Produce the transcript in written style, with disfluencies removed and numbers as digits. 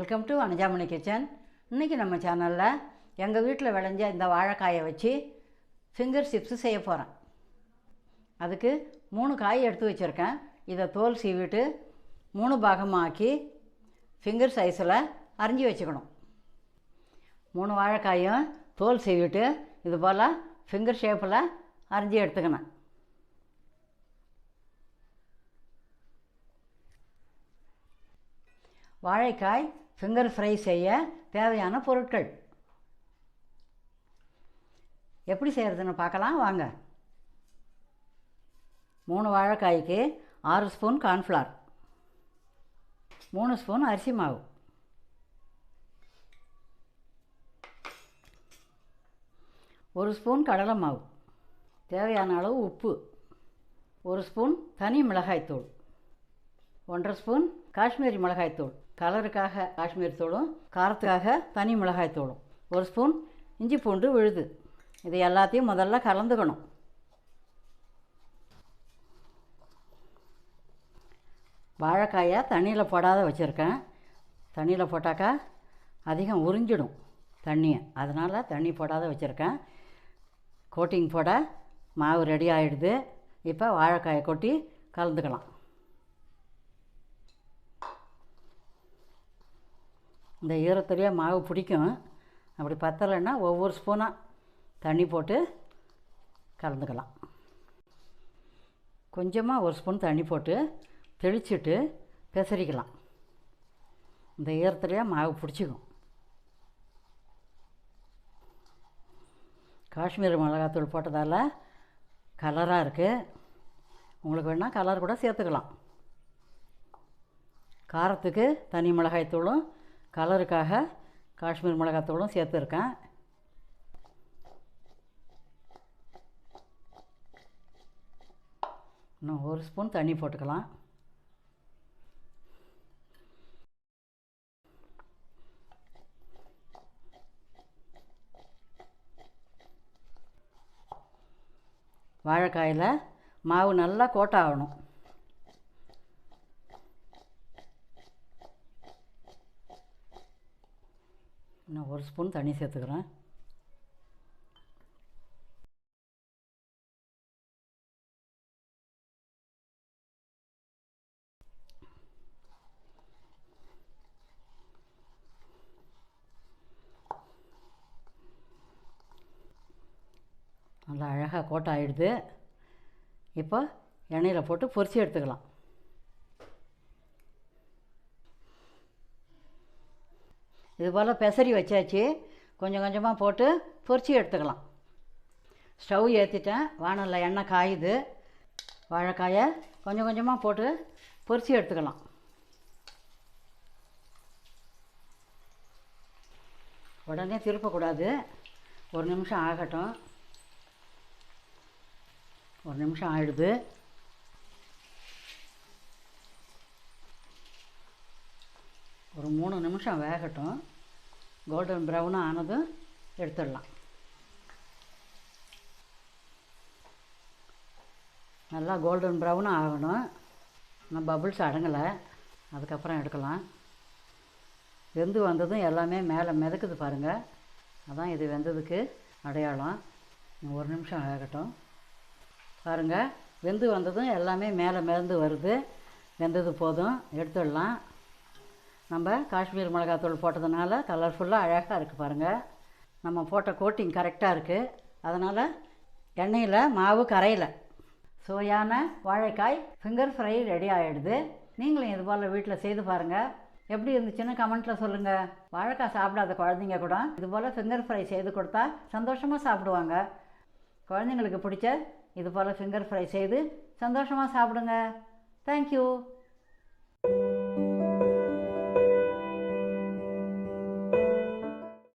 Welcome to Anujamani kitchen. இன்றைக்கி நம்ம சேனலில் எங்கள் வீட்டில் விளைஞ்ச இந்த வாழைக்காயை வச்சு ஃபிங்கர் சிப்ஸு செய்ய போகிறேன். அதுக்கு 3 காய் எடுத்து வச்சுருக்கேன். இதை தோல் சீவிட்டு 3 பாகமாக்கி ஃபிங்கர் சைஸில் அரிஞ்சு வச்சுக்கணும். 3 வாழைக்காயும் தோல் சீவிட்டு இது போல் ஃபிங்கர் ஷேப்பில் அரிஞ்சு எடுத்துக்கணும். வாழைக்காய் ஃபிங்கர் ஃப்ரை செய்ய தேவையான பொருட்கள் எப்படி செய்கிறதுன்னு பார்க்கலாம் வாங்க. 3 வாழைக்காய்க்கு 6 ஸ்பூன் கார்ன்ஃப்ளவர், 3 ஸ்பூன் அரிசி மாவு, 1 ஸ்பூன் கடலை மாவு, தேவையான அளவு உப்பு, 1 ஸ்பூன் தனி மிளகாய்த்தூள், 1.5 ஸ்பூன் காஷ்மீரி மிளகாய்த்தூள், கலருக்காக காஷ்மீரி தூளும் காரத்துக்காக தனி மிளகாய்த்தூளும், 1 ஸ்பூன் இஞ்சி பூண்டு விழுது. இது எல்லாத்தையும் முதல்ல கலந்துக்கணும். வாழைக்காயை தண்ணியில் போடாத வச்சுருக்கேன். தண்ணியில் போட்டாக்கா அதிகம் உறிஞ்சிடும் தண்ணியை, அதனால் தண்ணி போடாத வச்சுருக்கேன். கோட்டிங் போட மாவு ரெடி ஆகிடுது. இப்போ வாழைக்காயை கொட்டி கலந்துக்கலாம். இந்த ஈரத்துலேயே மாவு பிடிக்கும். அப்படி பத்தலைன்னா ஒவ்வொரு ஸ்பூனாக தண்ணி போட்டு கலந்துக்கலாம். கொஞ்சமாக 1 ஸ்பூன் தண்ணி போட்டு தெளிச்சுட்டு பெசரிக்கலாம். இந்த ஈரத்துலேயே மாவு பிடிச்சிக்கும். காஷ்மீரி மிளகாத்தூள் போட்டதால் கலராக இருக்குது. உங்களுக்கு வேணால் கலர் கூட சேர்த்துக்கலாம். காரத்துக்கு தனி மிளகாய்த்தூளும் கலருக்காக காஷ்மீர் மிளகாத்தூளும் சேர்த்துருக்கேன். இன்னும் 1 ஸ்பூன் தண்ணி போட்டுக்கலாம். வாழைக்காயில் மாவு நல்லா கோட்டாகணும். இன்னும் 1 ஸ்பூன் தண்ணி சேர்த்துக்கிறேன். நல்லா அழகாக கோட்டை ஆகிடுது. இப்போ எண்ணெயில் போட்டு பொரிச்சு எடுத்துக்கலாம். இது போல் பெசரி வச்சாச்சு. கொஞ்சம் கொஞ்சமாக போட்டு பொரிச்சு எடுத்துக்கலாம். ஸ்டவ் ஏற்றிட்டேன். வானலில் எண்ணெய் காயுது. வாழைக்காயை கொஞ்சம் கொஞ்சமாக போட்டு பொரிச்சு எடுத்துக்கலாம். உடனே திருப்பக்கூடாது. 1 நிமிஷம் ஆகட்டும். 1 நிமிஷம் ஆகிடுது. ஒரு 3 நிமிஷம் வேகட்டும். கோல்டன் ப்ரௌனாக ஆனதும் எடுத்துடலாம். நல்லா கோல்டன் ப்ரௌனாக ஆகணும். இன்னும் பபுள்ஸ் அடங்கலை. அதுக்கப்புறம் எடுக்கலாம். வெந்து வந்ததும் எல்லாமே மேலே மிதக்குது பாருங்கள். அதான் இது வெந்ததுக்கு அடையாளம். 1 நிமிஷம் வேகட்டும். பாருங்கள், வெந்து வந்ததும் எல்லாமே மேலே மிதந்து வருது. வெந்தது போதும், எடுத்துடலாம். நம்ம காஷ்மீர் மிளகாத்தூள் போட்டதுனால கலர்ஃபுல்லாக அழகாக இருக்குது பாருங்கள். நம்ம போட்ட கோட்டிங் கரெக்டாக இருக்குது. அதனால் எண்ணெயில் மாவு கரையலை. சுவையான வாழைக்காய் ஃபிங்கர் ஃப்ரை ரெடி ஆகிடுது. நீங்களும் இது போல் வீட்டில் செய்து பாருங்கள். எப்படி இருந்துச்சுன்னு கமெண்ட்டில் சொல்லுங்கள். வாழைக்காய் சாப்பிடாத குழந்தைங்க கூட இது போல் ஃபிங்கர் ஃப்ரை செய்து கொடுத்தா சந்தோஷமாக சாப்பிடுவாங்க. குழந்தைங்களுக்கு பிடிச்ச இது போல் ஃபிங்கர் ஃப்ரை செய்து சந்தோஷமாக சாப்பிடுங்க. தேங்க்யூ.